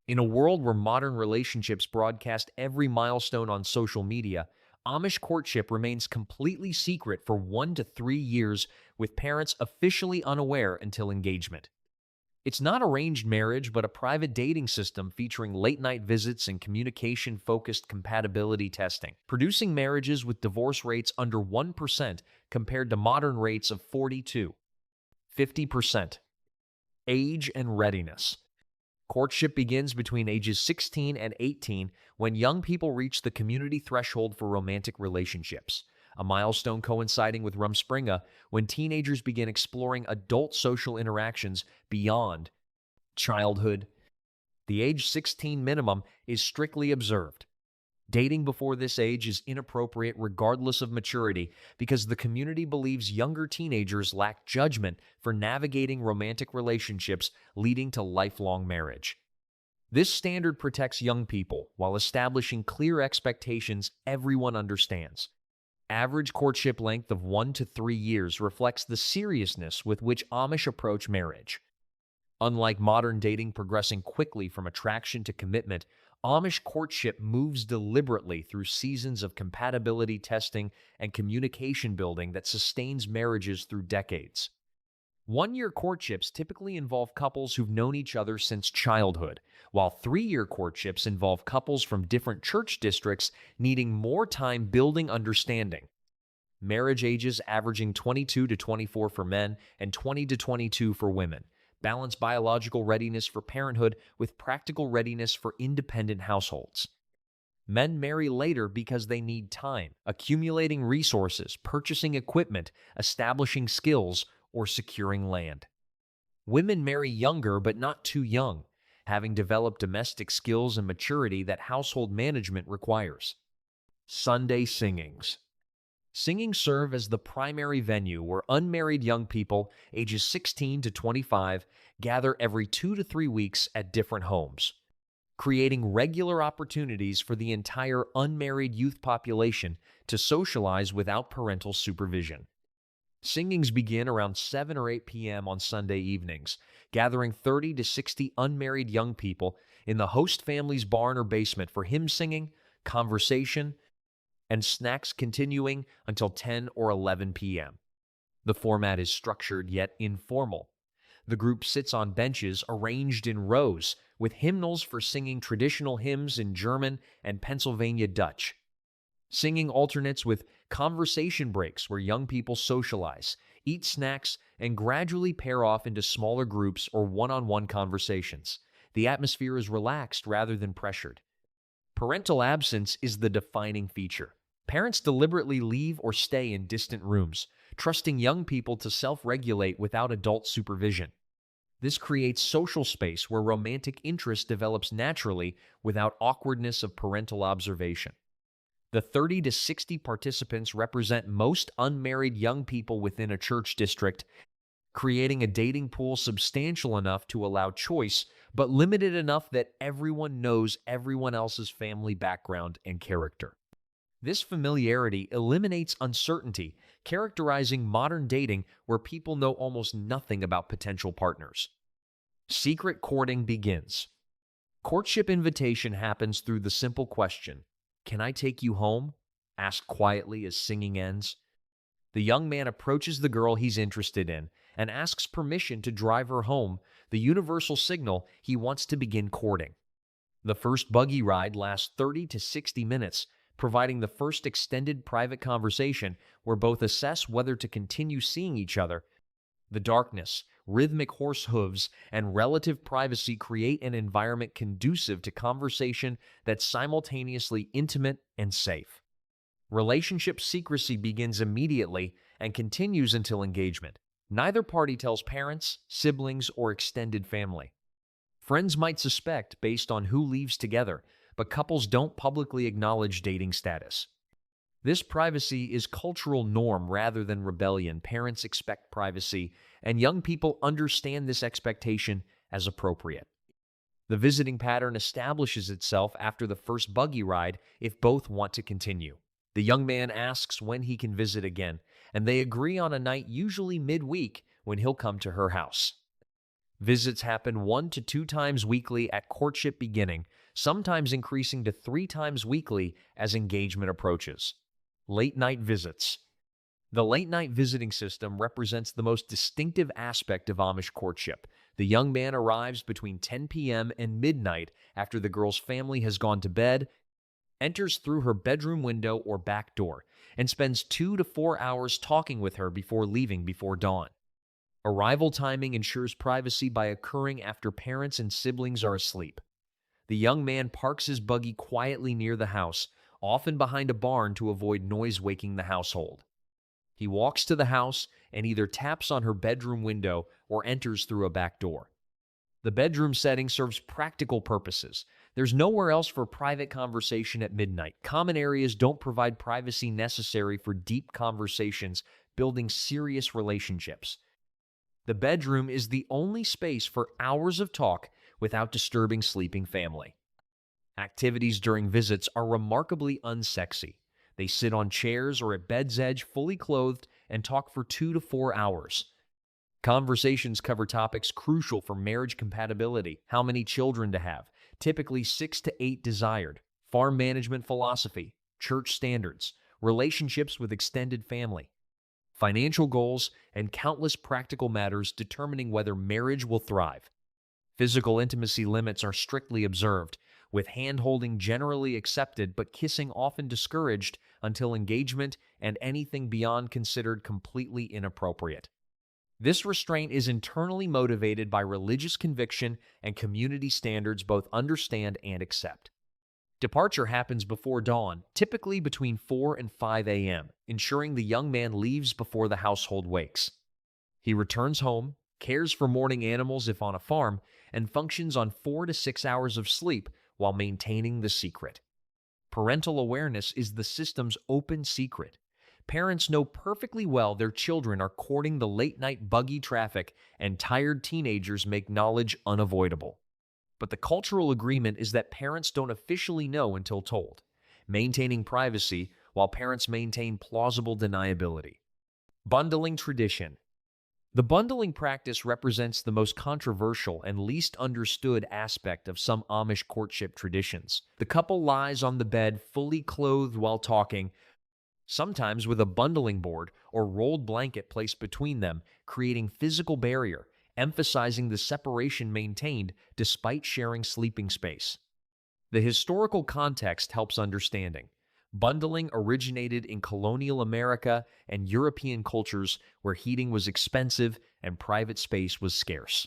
In a world where modern relationships broadcast every milestone on social media, Amish courtship remains completely secret for 1 to 3 years, with parents officially unaware until engagement. It's not arranged marriage, but a private dating system featuring late night visits and communication focused compatibility testing, producing marriages with divorce rates under 1% compared to modern rates of 40 to 50%. Age and readiness. Courtship begins between ages 16 and 18 when young people reach the community threshold for romantic relationships, a milestone coinciding with Rumspringa when teenagers begin exploring adult social interactions beyond childhood. The age 16 minimum is strictly observed. Dating before this age is inappropriate regardless of maturity because the community believes younger teenagers lack judgment for navigating romantic relationships leading to lifelong marriage. This standard protects young people while establishing clear expectations everyone understands. Average courtship length of 1 to 3 years reflects the seriousness with which Amish approach marriage. Unlike modern dating progressing quickly from attraction to commitment, Amish courtship moves deliberately through seasons of compatibility testing and communication building that sustains marriages through decades. 1 year courtships typically involve couples who've known each other since childhood, while 3 year courtships involve couples from different church districts needing more time building understanding. Marriage ages averaging 22 to 24 for men and 20 to 22 for women balance biological readiness for parenthood with practical readiness for independent households. Men marry later because they need time, accumulating resources, purchasing equipment, establishing skills, or securing land. Women marry younger but not too young, having developed domestic skills and maturity that household management requires. Sunday singings. Singing serve as the primary venue where unmarried young people, ages 16 to 25, gather every 2 to 3 weeks at different homes, creating regular opportunities for the entire unmarried youth population to socialize without parental supervision. Singings begin around 7 or 8 p.m. on Sunday evenings, gathering 30 to 60 unmarried young people in the host family's barn or basement for hymn singing, conversation, and snacks continuing until 10 or 11 p.m. The format is structured yet informal. The group sits on benches arranged in rows, with hymnals for singing traditional hymns in German and Pennsylvania Dutch. Singing alternates with conversation breaks where young people socialize, eat snacks, and gradually pair off into smaller groups or one-on-one conversations. The atmosphere is relaxed rather than pressured. Parental absence is the defining feature. Parents deliberately leave or stay in distant rooms, trusting young people to self-regulate without adult supervision. This creates social space where romantic interest develops naturally without awkwardness of parental observation. The 30 to 60 participants represent most unmarried young people within a church district, creating a dating pool substantial enough to allow choice, but limited enough that everyone knows everyone else's family background and character. This familiarity eliminates uncertainty, characterizing modern dating where people know almost nothing about potential partners. Secret courting begins. Courtship invitation happens through the simple question, "Can I take you home?" asked quietly as singing ends. The young man approaches the girl he's interested in and asks permission to drive her home, the universal signal he wants to begin courting. The first buggy ride lasts 30 to 60 minutes, providing the first extended private conversation where both assess whether to continue seeing each other. The darkness, rhythmic horse hooves, and relative privacy create an environment conducive to conversation that's simultaneously intimate and safe. Relationship secrecy begins immediately and continues until engagement. Neither party tells parents, siblings, or extended family. Friends might suspect based on who leaves together, but couples don't publicly acknowledge dating status. This privacy is cultural norm rather than rebellion. Parents expect privacy, and young people understand this expectation as appropriate. The visiting pattern establishes itself after the first buggy ride if both want to continue. The young man asks when he can visit again, and they agree on a night usually midweek when he'll come to her house. Visits happen 1 to 2 times weekly at courtship beginning, sometimes increasing to 3 times weekly as engagement approaches. Late night visits. The late night visiting system represents the most distinctive aspect of Amish courtship. The young man arrives between 10 p.m. and midnight after the girl's family has gone to bed, enters through her bedroom window or back door, and spends 2 to 4 hours talking with her before leaving before dawn. Arrival timing ensures privacy by occurring after parents and siblings are asleep. The young man parks his buggy quietly near the house, often behind a barn to avoid noise waking the household. He walks to the house and either taps on her bedroom window or enters through a back door. The bedroom setting serves practical purposes. There's nowhere else for private conversation at midnight. Common areas don't provide privacy necessary for deep conversations, building serious relationships. The bedroom is the only space for hours of talk without disturbing sleeping family. Activities during visits are remarkably unsexy. They sit on chairs or at bed's edge fully clothed and talk for 2 to 4 hours. Conversations cover topics crucial for marriage compatibility, how many children to have, typically 6 to 8 desired, farm management philosophy, church standards, relationships with extended family, financial goals, and countless practical matters determining whether marriage will thrive. Physical intimacy limits are strictly observed, with hand-holding generally accepted but kissing often discouraged until engagement and anything beyond considered completely inappropriate. This restraint is internally motivated by religious conviction and community standards both understand and accept. Departure happens before dawn, typically between 4 and 5 a.m., ensuring the young man leaves before the household wakes. He returns home, cares for morning animals if on a farm, and functions on 4 to 6 hours of sleep while maintaining the secret. Parental awareness is the system's open secret. Parents know perfectly well their children are courting the late-night buggy traffic, and tired teenagers make knowledge unavoidable. But the cultural agreement is that parents don't officially know until told, maintaining privacy while parents maintain plausible deniability. Bundling tradition. The bundling practice represents the most controversial and least understood aspect of some Amish courtship traditions. The couple lies on the bed fully clothed while talking, sometimes with a bundling board or rolled blanket placed between them, creating physical barrier, emphasizing the separation maintained despite sharing sleeping space. The historical context helps understanding. Bundling originated in colonial America and European cultures where heating was expensive and private space was scarce.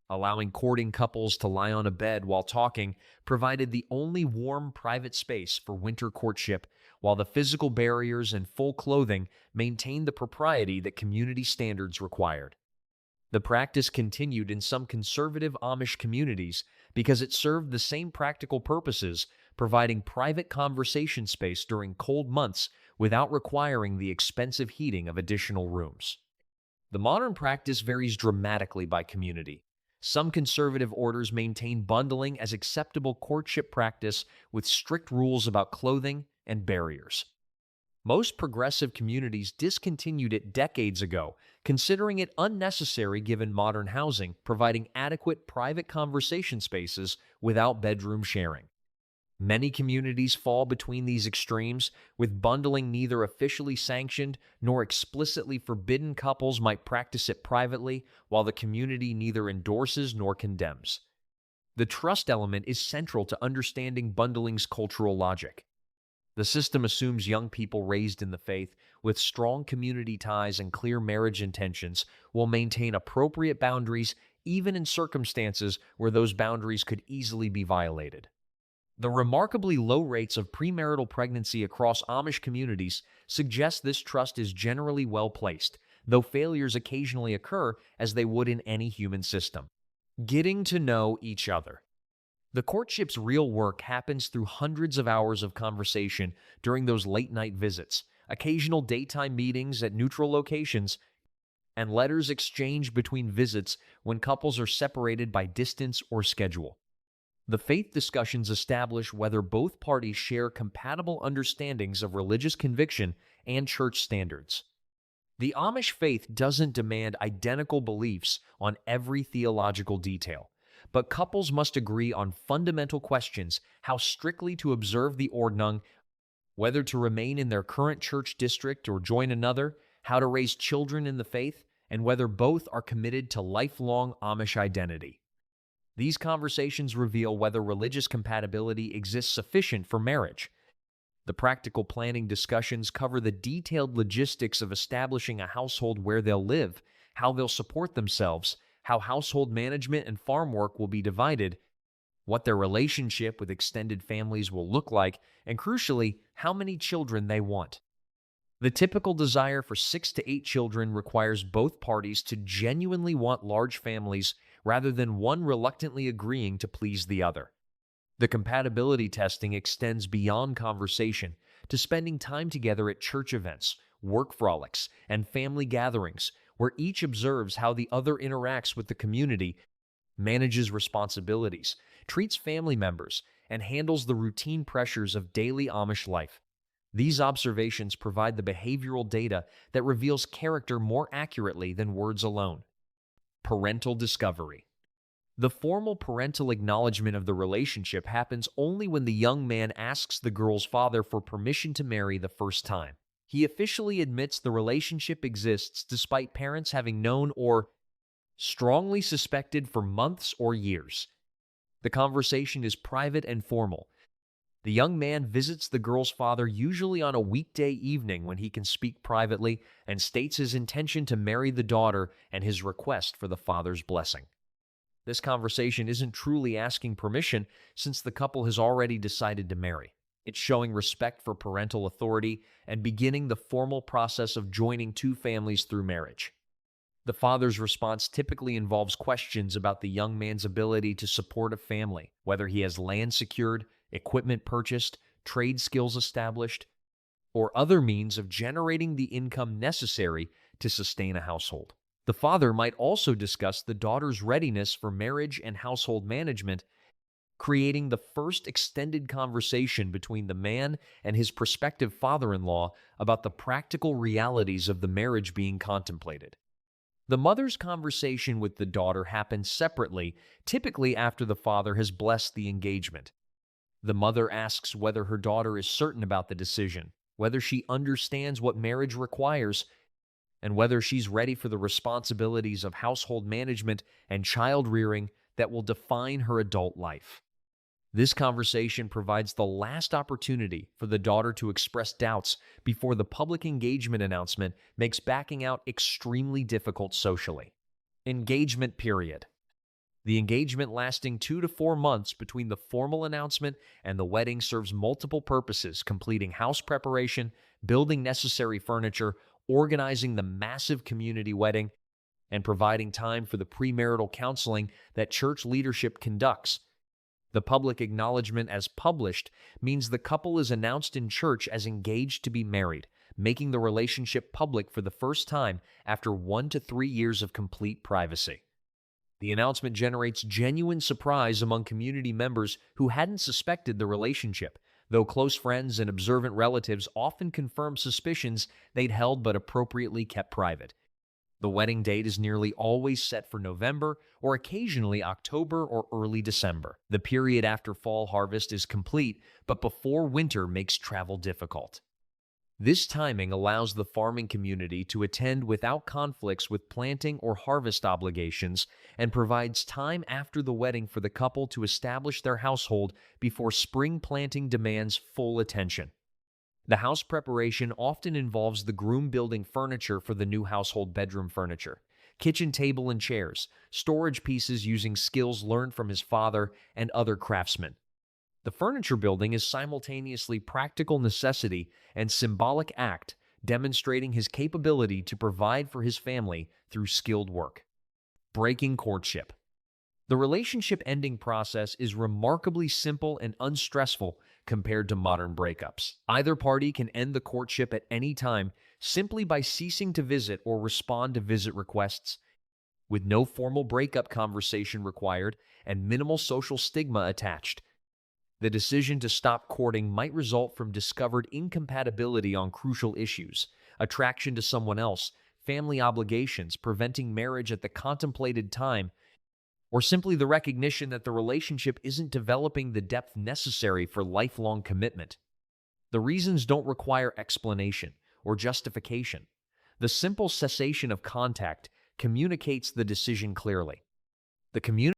Allowing courting couples to lie on a bed while talking provided the only warm private space for winter courtship, while the physical barriers and full clothing maintained the propriety that community standards required. The practice continued in some conservative Amish communities because it served the same practical purposes, providing private conversation space during cold months without requiring the expensive heating of additional rooms. The modern practice varies dramatically by community. Some conservative orders maintain bundling as acceptable courtship practice with strict rules about clothing and barriers. Most progressive communities discontinued it decades ago, considering it unnecessary given modern housing, providing adequate private conversation spaces without bedroom sharing. Many communities fall between these extremes, with bundling neither officially sanctioned nor explicitly forbidden. Couples might practice it privately, while the community neither endorses nor condemns. The trust element is central to understanding bundling's cultural logic. The system assumes young people raised in the faith, with strong community ties and clear marriage intentions, will maintain appropriate boundaries even in circumstances where those boundaries could easily be violated. The remarkably low rates of premarital pregnancy across Amish communities suggest this trust is generally well placed, though failures occasionally occur as they would in any human system. Getting to know each other. The courtship's real work happens through hundreds of hours of conversation during those late-night visits, occasional daytime meetings at neutral locations, and letters exchanged between visits when couples are separated by distance or schedule. The faith discussions establish whether both parties share compatible understandings of religious conviction and church standards. The Amish faith doesn't demand identical beliefs on every theological detail, but couples must agree on fundamental questions: how strictly to observe the Ordnung, whether to remain in their current church district or join another, how to raise children in the faith, and whether both are committed to lifelong Amish identity. These conversations reveal whether religious compatibility exists sufficient for marriage. The practical planning discussions cover the detailed logistics of establishing a household where they'll live, how they'll support themselves, how household management and farm work will be divided, what their relationship with extended families will look like, and crucially, how many children they want. The typical desire for 6 to 8 children requires both parties to genuinely want large families rather than one reluctantly agreeing to please the other. The compatibility testing extends beyond conversation to spending time together at church events, work frolics, and family gatherings, where each observes how the other interacts with the community, manages responsibilities, treats family members, and handles the routine pressures of daily Amish life. These observations provide the behavioral data that reveals character more accurately than words alone. Parental discovery. The formal parental acknowledgement of the relationship happens only when the young man asks the girl's father for permission to marry the first time. He officially admits the relationship exists despite parents having known or strongly suspected for months or years. The conversation is private and formal. The young man visits the girl's father usually on a weekday evening when he can speak privately and states his intention to marry the daughter and his request for the father's blessing. This conversation isn't truly asking permission since the couple has already decided to marry. It's showing respect for parental authority and beginning the formal process of joining two families through marriage. The father's response typically involves questions about the young man's ability to support a family, whether he has land secured, equipment purchased, trade skills established, or other means of generating the income necessary to sustain a household. The father might also discuss the daughter's readiness for marriage and household management, creating the first extended conversation between the man and his prospective father-in-law about the practical realities of the marriage being contemplated. The mother's conversation with the daughter happens separately, typically after the father has blessed the engagement. The mother asks whether her daughter is certain about the decision, whether she understands what marriage requires, and whether she's ready for the responsibilities of household management and child rearing that will define her adult life. This conversation provides the last opportunity for the daughter to express doubts before the public engagement announcement makes backing out extremely difficult socially. Engagement period. The engagement lasting 2 to 4 months between the formal announcement and the wedding serves multiple purposes, completing house preparation, building necessary furniture, organizing the massive community wedding, and providing time for the premarital counseling that church leadership conducts. The public acknowledgement as published means the couple is announced in church as engaged to be married, making the relationship public for the first time after 1 to 3 years of complete privacy. The announcement generates genuine surprise among community members who hadn't suspected the relationship, though close friends and observant relatives often confirm suspicions they'd held but appropriately kept private. The wedding date is nearly always set for November or occasionally October or early December. The period after fall harvest is complete, but before winter makes travel difficult. This timing allows the farming community to attend without conflicts with planting or harvest obligations and provides time after the wedding for the couple to establish their household before spring planting demands full attention. The house preparation often involves the groom building furniture for the new household bedroom furniture, kitchen table and chairs, storage pieces using skills learned from his father and other craftsmen. The furniture building is simultaneously practical necessity and symbolic act, demonstrating his capability to provide for his family through skilled work. Breaking courtship. The relationship ending process is remarkably simple and unstressful compared to modern breakups. Either party can end the courtship at any time simply by ceasing to visit or respond to visit requests, with no formal breakup conversation required and minimal social stigma attached. The decision to stop courting might result from discovered incompatibility on crucial issues, attraction to someone else, family obligations preventing marriage at the contemplated time, or simply the recognition that the relationship isn't developing the depth necessary for lifelong commitment. The reasons don't require explanation or justification. The simple cessation of contact communicates the decision clearly. The community